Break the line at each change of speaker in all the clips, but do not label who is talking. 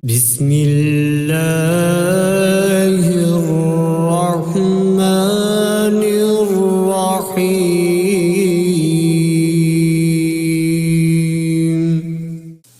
बिस्मिल्लाहिर्रहमानिर्रहीम।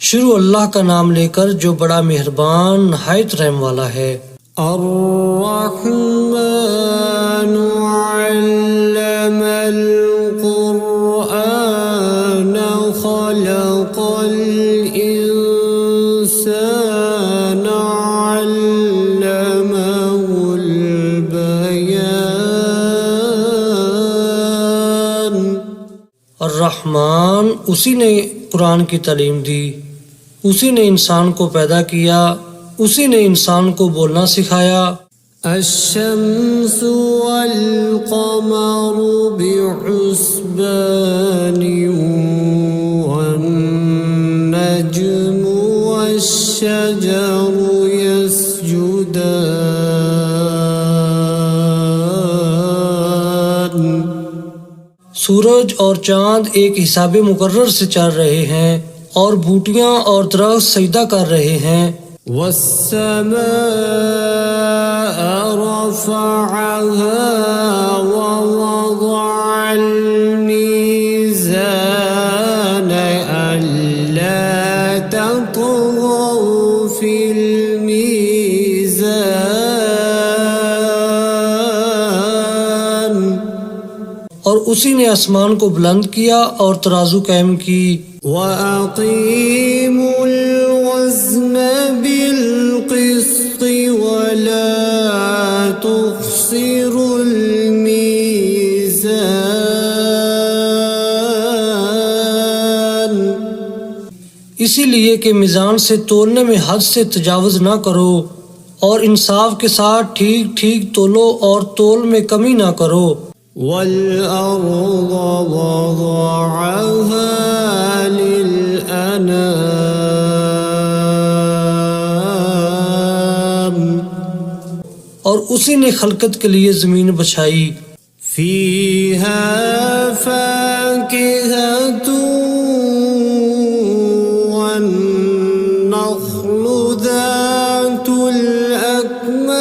शुरू अल्लाह का नाम लेकर जो बड़ा मेहरबान नहायत रहम वाला है। अर्रहमानु अल्लमल कुरआन खलक़ल इंसान अल्लमहुल बयान। अर्रहमान उसी ने कुरान की तालीम दी, उसी ने इंसान को पैदा किया, उसी ने इंसान को बोलना सिखाया। अश्शम्सु वल क़मरु बिहुस्बानि वन नज्मु वश्शजरु यस्जुदान। सूरज और चांद एक हिसाबे मुकर्रर से चल रहे हैं और बूटियां और दरख्त सजदा कर रहे हैं। वस्समाअ रफ़अहा व वज़अल मीज़ान अल्ला ततग़ौ फ़िल मीज़ान। और उसी ने आसमान को बुलंद किया और तराजू कायम की। वअक़ीमुल वज़्न बिल क़िस्ति वला तुख़्सिरुल मीज़ान। इसीलिए कि मीज़ान से तोलने में हद से तजावुज़ ना करो और इंसाफ के साथ ठीक ठीक तोलो और तोल में कमी ना करो। वल-अर्ज़ वज़अहा लिल-अनाम। और उसी ने खलकत के लिए ज़मीन बछाई। फ़ीहा फ़ाकिहतुन वन्नख़्लु ज़ातुल अकमाम।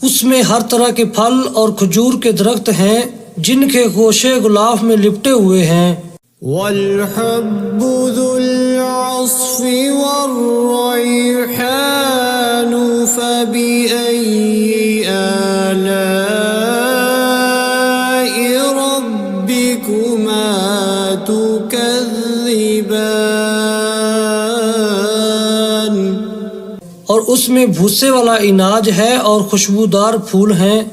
उसमें हर तरह के फल और खजूर के दरख्त हैं जिनके गोशे गुलाफ में लिपटे हुए हैं। वल-हब्बु ज़ुल-अस्फ़ि वर्रैहानु फ़बिअय्यि आलाइ रब्बिकुमा तुकज़्ज़िबान। और उसमें भूसे वाला इनाज है और खुशबूदार फूल हैं।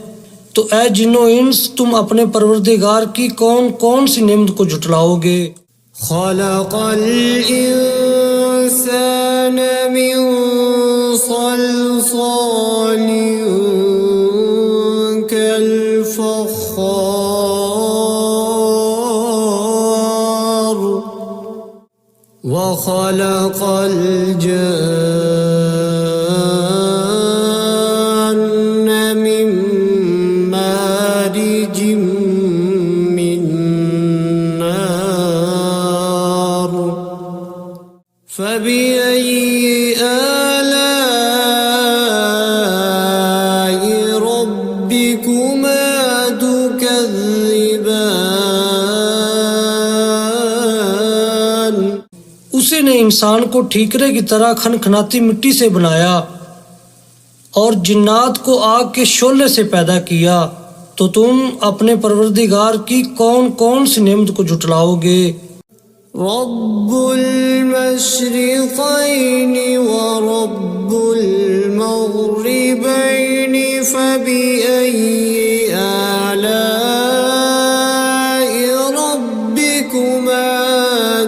तो ऐ जिन्नो इंस तुम अपने परवरदिगार की कौन कौन सी नेमत को झुटलाओगे। खलक़ल इंसान मिन सल्सालिन कल फ़ख़्ख़ार व खलक़ल जन्न मिन मारिजिम मिन नार फ़बिअय्यि आलाइ रब्बिकुमा तुकज़्ज़िबान। उसी ने इंसान को ठीकरे की तरह खनखनाती मिट्टी से बनाया और जिन्नात को आग के शोले से पैदा किया। तो तुम अपने परवरदिगार की कौन कौन सी नेमत को झुटलाओगे। रब्बुल मशरिक़ैनि व रब्बुल मग़रिबैनि फ़बिअय्यि आलाइ रब्बिकुमा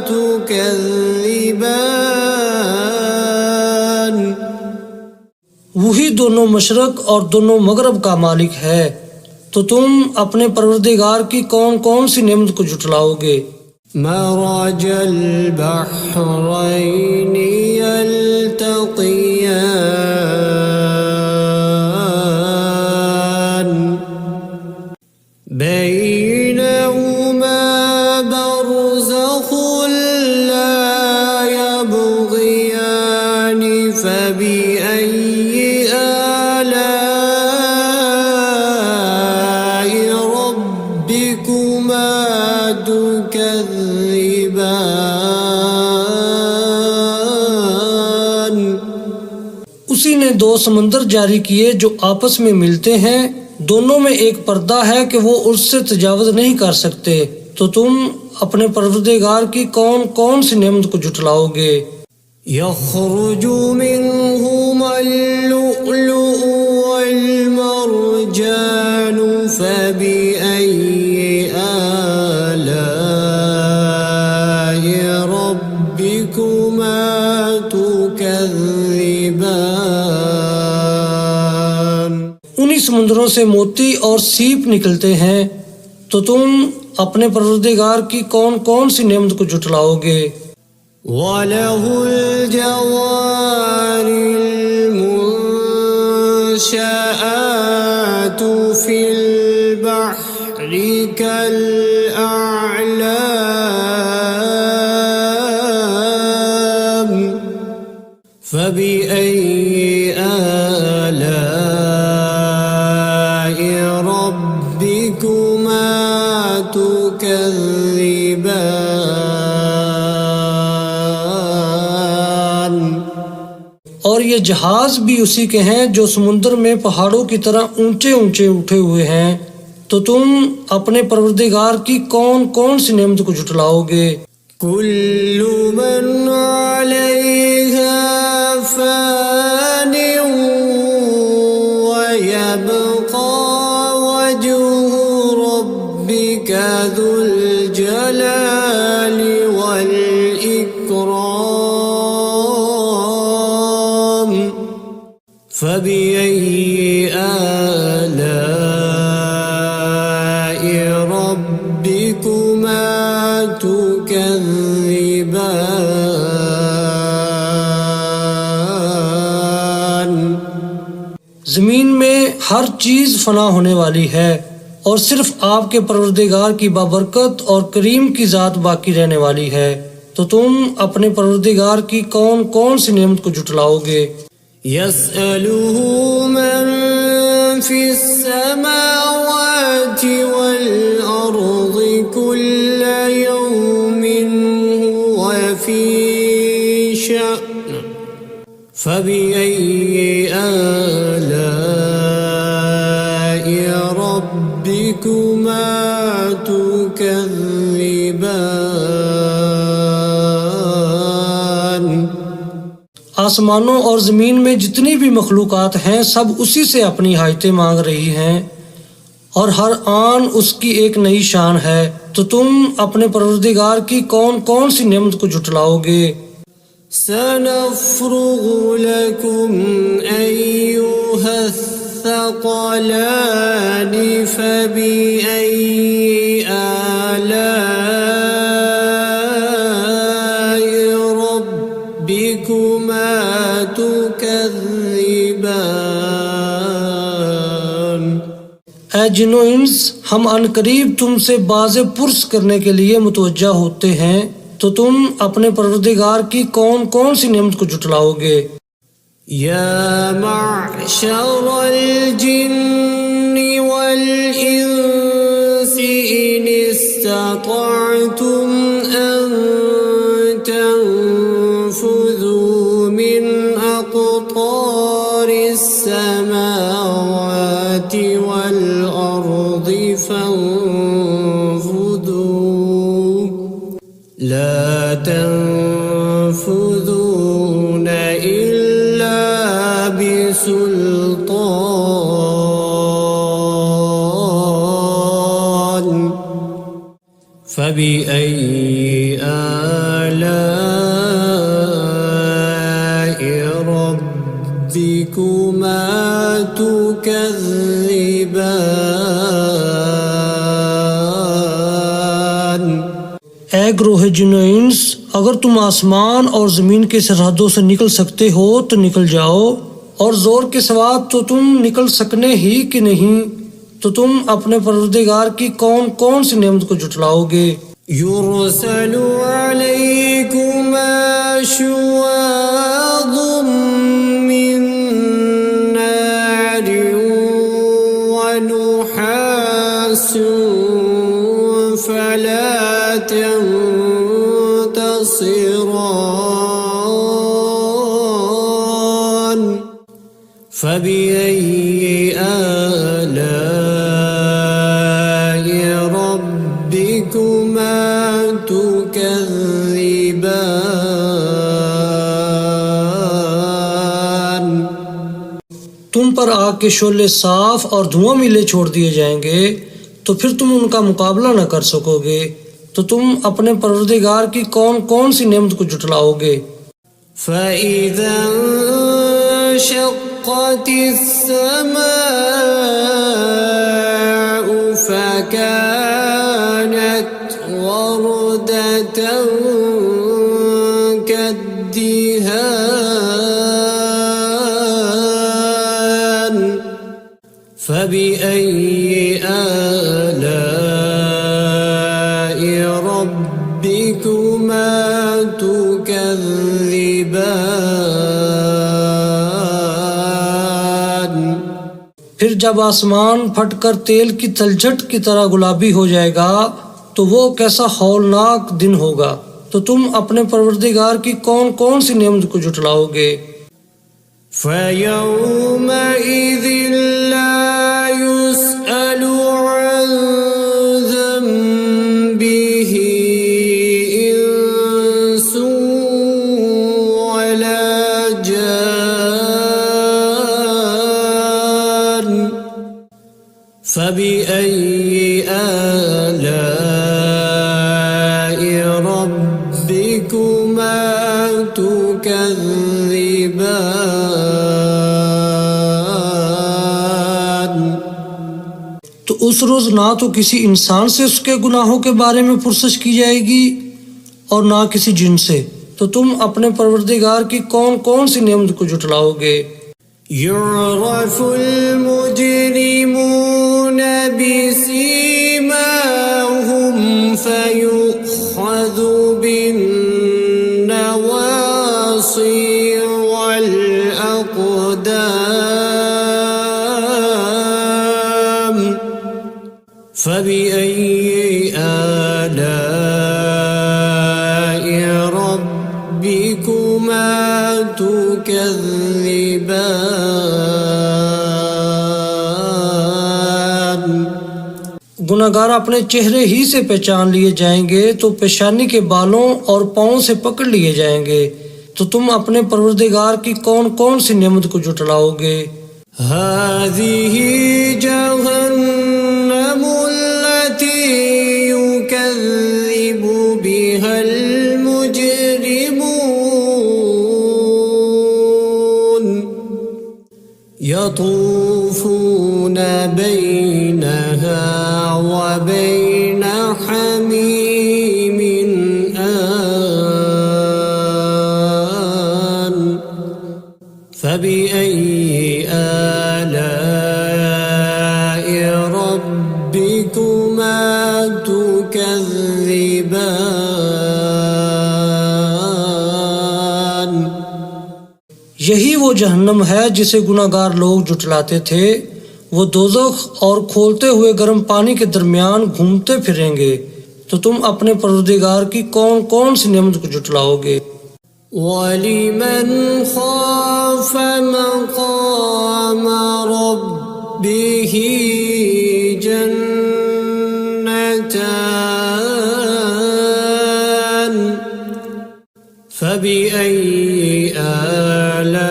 तुकज़्ज़िबान। वही दोनों मशरक और दोनों मगरब का मालिक है। तो तुम अपने परवरदिगार की कौन कौन सी नेमत को झुटलाओगे। मरजल बहरैनि यल्तक़ियान बैनहुमा बरज़ख़ुल उसी ने दो समंदर जारी किए जो आपस में मिलते हैं, दोनों में एक पर्दा है कि वो उससे तजावुज़ नहीं कर सकते। तो तुम अपने परवरदिगार की कौन कौन सी नेमत को झुटलाओगे?
यख़रुजु मिन्हुमल लुअलुअ वल मरजानु फ़बिअय्यि आलाइ रब्बिकुमा तुकज़्ज़िबान।
उन्हीं समुद्रों से मोती और सीप निकलते हैं, तो तुम अपने परवरदिगार की कौन कौन सी नेमत को झुटलाओगे?
वलहुल जवारिल मुंशआतु फिल बहरि कल अअलाम फबिअय्यि आलाइ रब्बिकुमा तुकज़्ज़िबान।
और ये जहाज भी उसी के हैं जो समुद्र में पहाड़ों की तरह ऊंचे ऊंचे उठे हुए हैं। तो तुम अपने परवरदिगार की कौन कौन सी नेमत को झुटलाओगे?
कुल्लु मन अलैहा फ़ानिन व यबक़ा वजहु रब्बिका ज़ुल जलालि वल इकराम फ़बिअय्यि आलाइ रब्बिकुमा तुकज़्ज़िबान।
जमीन में हर चीज फना होने वाली है और सिर्फ आपके परवरदिगार की बाबरकत और करीम की जात बाकी रहने वाली है। तो तुम अपने परवरदिगार की कौन कौन सी नेमत को झुटलाओगे?
यसअलुहु मन फिस्समावाति वल अर्ज़ि कुल्ल यौमिन हुव फी शअन फबिअय्यि आलाइ रब्बिकुमा तुकज़्ज़िबान।
आसमानों और जमीन में जितनी भी मखलूकात हैं सब उसी से अपनी हाजतें मांग रही हैं और हर आन उसकी एक नई शान है। तो तुम अपने परवरदिगार की कौन कौन सी नेमत को झुटलाओगे?
सनफ़्रुगु लकुम अय्युहस्सक़लानि फबिअय्यि आलाइ रब्बिकुमा तुकज़्ज़िबान।
ऐ जिन्नो इंस, हम अनकरीब तुमसे बाज़े पुरस करने के लिए मुतवज्जा होते हैं। तो तुम अपने परवरदिगार की कौन कौन सी नेमत को झुटलाओगे?
या मअशरल जिन्नि वल इंसि इन इस्ततअतुम अन तनफुज़ू मिन अक़तारिस समावाति वल अर्ज़ि फंफुज़ू ला तनफुज़ून इल्ला बिसुल्तान फबिअय्यि आलाइ रब्बिकुमा तुकज़्ज़िबान।
ऐ ग्रोह जिन्नो इंस, अगर तुम आसमान और जमीन की सरहदों से निकल सकते हो तो निकल जाओ, और जोर के सवाब तो तुम निकल सकने ही कि नहीं। तो तुम अपने परवरदिगार की कौन कौन सी नेमत को झुटलाओगे?
युरसलु अलैकुमा शुवाज़ुम मिन नारिन व नुहासुन फला तंफुरून تبصران فبأي آلاء ربكما تكذبان
तुम पर आग के शोले साफ और धुआं मिले छोड़ दिए जाएंगे तो फिर तुम उनका मुकाबला न कर सकोगे। तो तुम अपने परवरदिगार की कौन कौन सी नेमत को जुटलाओगे।
فإذا انشقت السماء فكانت وردة كالدهان فبأي آلاء ربكما تكذبان
फिर जब आसमान फटकर तेल की तलछट की तरह गुलाबी हो जाएगा तो वो कैसा हौलनाक दिन होगा। तो तुम अपने परवरदिगार की कौन कौन सी नेमत को जुटलाओगे।
فيومئذ لا يسأل عن ذنبه إنس ولا جان فبأي آلاء ربكما تكذبان
तो उस रोज ना तो किसी इंसान से उसके गुनाहों के बारे में पुरसश की जाएगी और ना किसी जिन से। तो तुम अपने परवरदिगार की कौन कौन सी नेमत को जुटलाओगे।
يعرف المجرمون بسيماهم فيؤخذ بالنواصي والأقدام فبأي آلاء ربكما تكذبان
गुनाहगार अपने चेहरे ही से पहचान लिए जाएंगे तो पेशानी के बालों और पाँव से पकड़ लिए जाएंगे। तो तुम अपने परवरदिगार की कौन कौन सी नेमत को जुटलाओगे।
هذه جهنم التي يكذب بها المجرمون يطوفون بينها وبين حميم آن فبأي آلاء ربكما تكذبان
यही वो जहन्नम है जिसे गुनाहगार लोग जुटलाते थे। वो दोज़ख और खोलते हुए गर्म पानी के दरमियान घूमते फिरेंगे। तो तुम अपने परवरदिगार की कौन कौन सी नेमत को जुटलाओगे।
ولمن خاف مقام ربه جنتان فبأي آلاء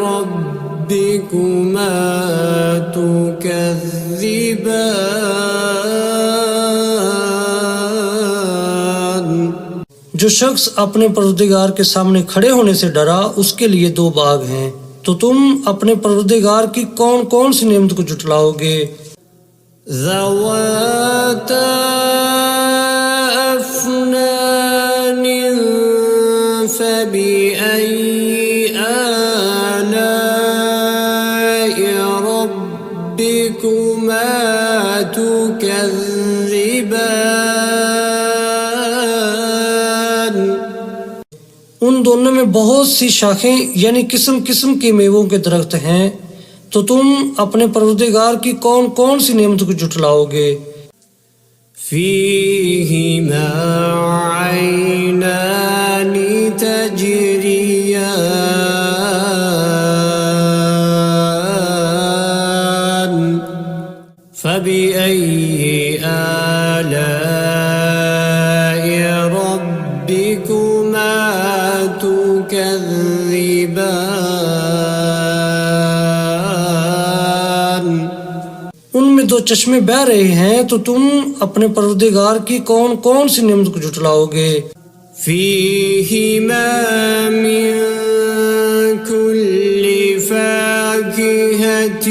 ربكما تكذبان
जो शख्स अपने परवरदिगार के सामने खड़े होने से डरा उसके लिए दो बाग हैं। तो तुम अपने परवरदिगार की कौन कौन सी नेमत को जुटलाओगे।
ذواتا أفنان فبأي آلاء ربكما تكذبان
उन दोनों में बहुत सी शाखें यानी किस्म किस्म के मेवों के दरख्त हैं। तो तुम अपने परवरदिगार की कौन कौन सी नेमत को जुटलाओगे।
فيهما عينان تجريان فبأي آلاء ربكما تكذبان
उनमें दो चश्मे बह रहे हैं, तो तुम अपने परवरदिगार की कौन कौन सी नेमत को झुटलाओगे।
فيهما من كل فاكهة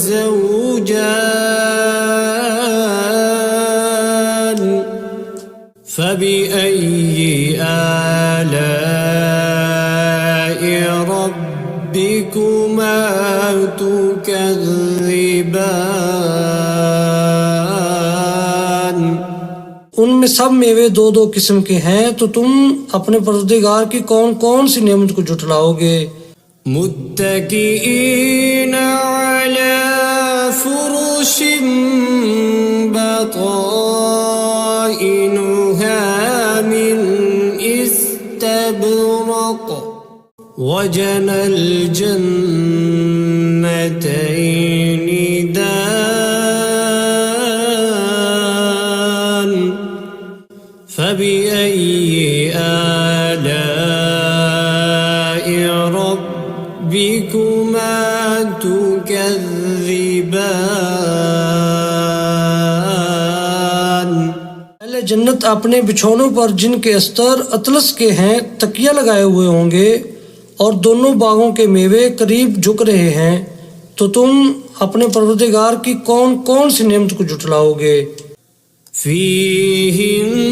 زوجان فبأي آلاء ربكما تكذبان
उनमें सब मेवे दो दो किस्म के हैं, तो तुम अपने परवरदिगार की कौन कौन सी नेमत को झुटलाओगे।
मुत्तकीईन अला फुरुश बताइनुहा मिन इस्तबरक वजनल जन्नतैनि दान فبأي آلاء ربكما تكذبان
पहले जन्नत अपने बिछौनों पर जिनके अस्तर अतलस के हैं तकिया लगाए हुए होंगे, और दोनों बागों के मेवे करीब झुक रहे हैं, तो तुम अपने परवरदिगार की कौन कौन सी नेमत को झुटलाओगे।
فيهن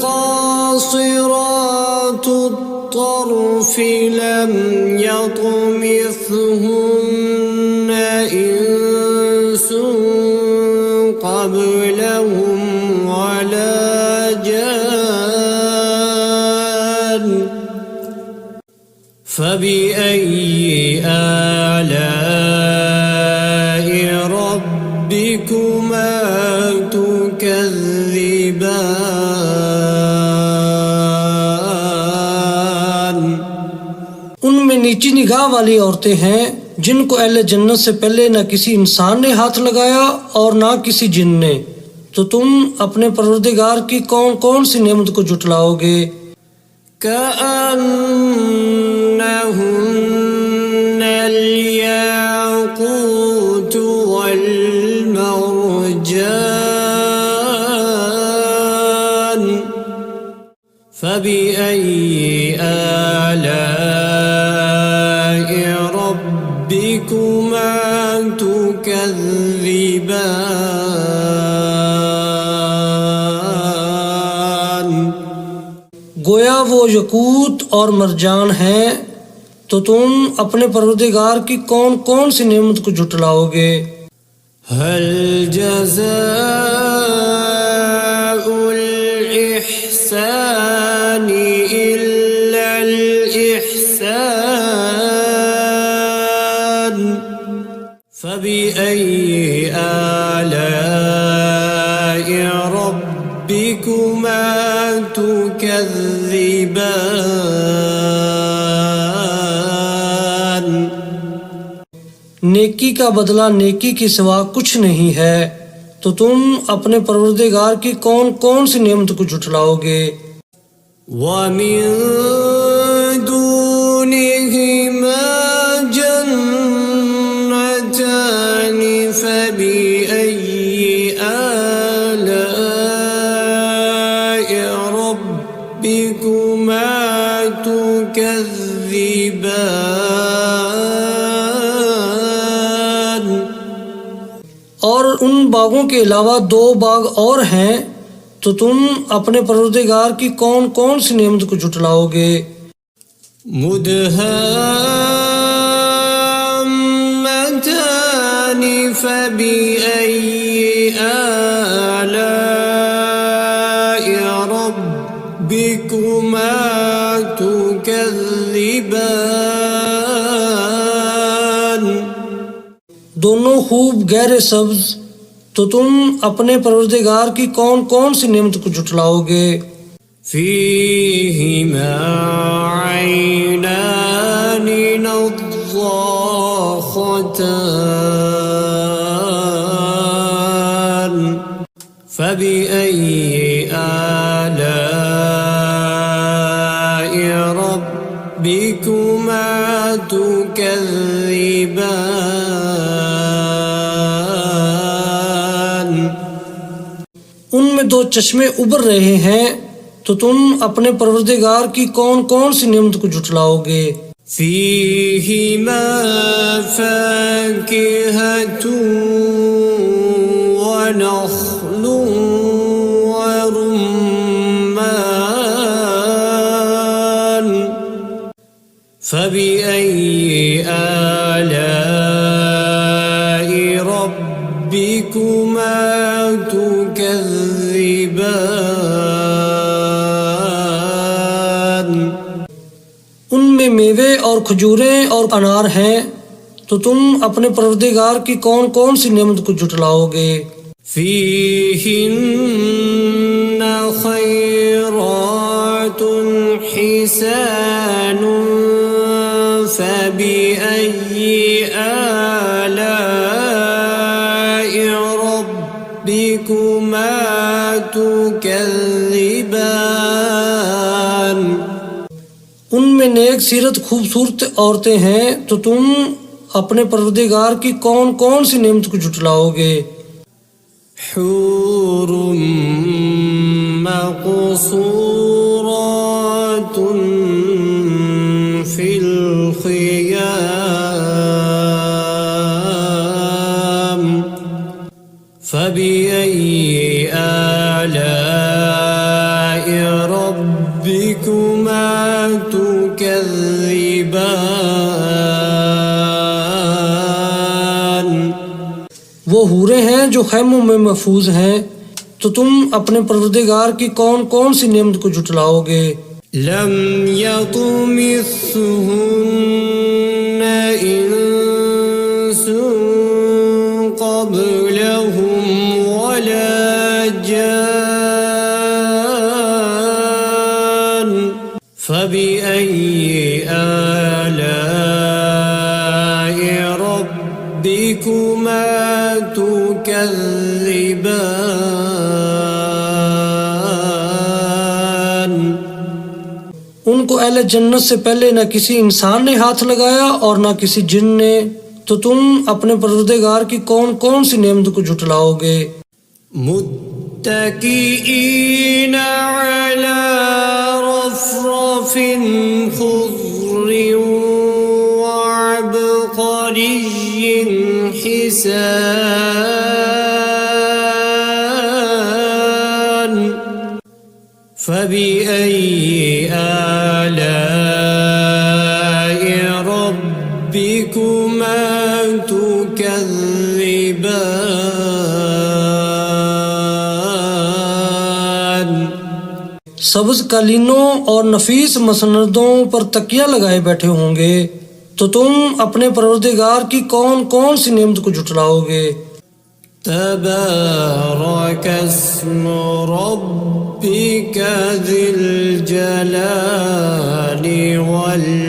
قاصرات الطرف لم يطمثهن إنس قبلهم ولا جان فبأي آلاء ربكما تكذبان
उनमें नीची निगाह वाली औरतें हैं, जिनको अहले जन्नत से पहले न किसी इंसान ने हाथ लगाया और ना किसी जिन ने, तो तुम अपने परवरदिगार की कौन कौन सी नेमत को झुटलाओगे।
كأنهن الياقوت والمرجان فبأي آلاء ربكما تكذبان
गोया वो यकूत और मरजान हैं, तो तुम अपने परवरदिगार की कौन कौन सी नेमत को झुटलाओगे।
هل جزاء الإحسان إلا الإحسان فبأي آلاء ربكما تكذبان
नेकी का बदला नेकी के सिवा कुछ नहीं है, तो तुम अपने परवरदिगार की कौन कौन सी नेमत को झुटलाओगे।
ومن دونهما جنتان فبأي آلاء ربكما تكذبان
और उन बागों के अलावा दो बाग और हैं, तो तुम अपने परवरदिगार की कौन कौन सी नेमत को झुटलाओगे।
मुदहाम्मतान फबिअय्यि आलाइ रब्बिकुमा तुकज़्ज़िबान
दोनों खूब गहरे सब्ज, तो तुम अपने परवरदिगार की कौन कौन सी नेमत को जुटलाओगे।
فيهما عينان نضاختان فبأي آلاء ربكما تكذبان।
उनमें दो चश्मे उबर रहे हैं, तो तुम अपने परवरदिगार की कौन कौन सी नेमत को जुटलाओगे।
فيهما فاكهة ونخل ورمان فبأي آلاء ربكما تكذبان।
उनमें मेवे और खजूरें और अनार हैं, तो तुम अपने परवरदिगार की कौन कौन सी नेमत को जुटलाओगे।
فيهن خيرات حسان فبأي آلاء ربكما تكذبان।
उनमें नेक सीरत खूबसूरत औरतें हैं, तो तुम अपने परवरदिगार की कौन कौन सी नेमत को जुटलाओगे।
حور مقصورات في الخيام فبأي آلاء ربكما تكذبان।
वो हूरें हैं जो खैमों में महफूज हैं, तो तुम अपने परवरदिगार की कौन कौन सी नेमत को जुटलाओगे।
لم يطمثهن إنس قبلهم ولا جان فبأي آلاء ربكما تكذبان।
उनको अहले जन्नत से पहले न किसी इंसान ने हाथ लगाया और न किसी जिन ने, तो तुम अपने परवरदिगार की कौन कौन सी नेमत को जुटलाओगे।
मुत्तकीईन अला रफ़रफ़िन ख़ुज़्र वअबक़रिय्यिन हिसान فبأي آلاء ربكما تكذبان।
सब्ज कालीनों और नफीस मसनदों पर तकिया लगाए बैठे होंगे, तो तुम अपने परवरदिगार की कौन कौन सी नेमत को जुटलाओगे।
تبارك اسم ربك ذي الجلال والإكرام।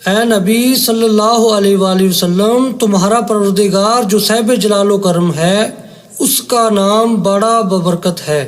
ऐ नबी सल्लल्लाहु अलैहि वसल्लम, तुम्हारा परवरदिगार जो साहिब जलालो करम है, उसका नाम बड़ा बबरकत है।